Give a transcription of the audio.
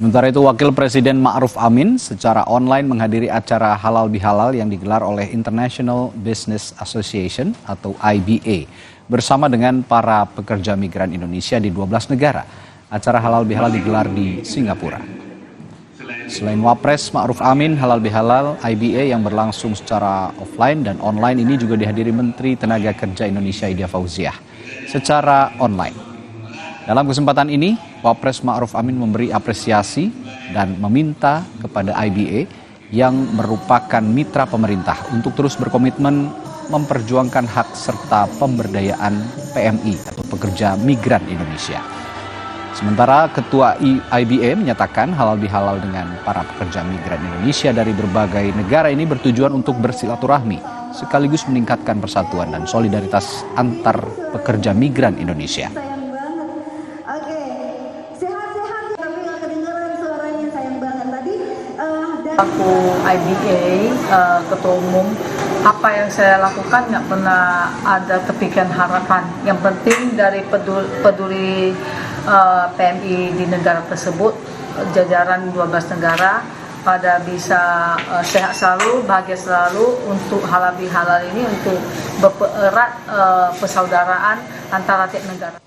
Sementara itu, Wakil Presiden Ma'ruf Amin secara online menghadiri acara Halal Bihalal yang digelar oleh International Business Association atau IBA bersama dengan para pekerja migran Indonesia di 12 negara. Acara Halal Bihalal digelar di Singapura. Selain Wapres Ma'ruf Amin, Halal Bihalal IBA yang berlangsung secara offline dan online ini juga dihadiri Menteri Tenaga Kerja Indonesia Ida Fauziah secara online. Dalam kesempatan ini, Wapres Ma'ruf Amin memberi apresiasi dan meminta kepada IBA yang merupakan mitra pemerintah untuk terus berkomitmen memperjuangkan hak serta pemberdayaan PMI atau pekerja migran Indonesia. Sementara Ketua IBA menyatakan halal bihalal dengan para pekerja migran Indonesia dari berbagai negara ini bertujuan untuk bersilaturahmi sekaligus meningkatkan persatuan dan solidaritas antar pekerja migran Indonesia. Aku IBA, Ketua Umum, apa yang saya lakukan nggak pernah ada kepikiran harapan. Yang penting dari peduli PMI di negara tersebut, jajaran 12 negara, pada bisa sehat selalu, bahagia selalu untuk halal bihalal ini, untuk mempererat persaudaraan antara tiap negara.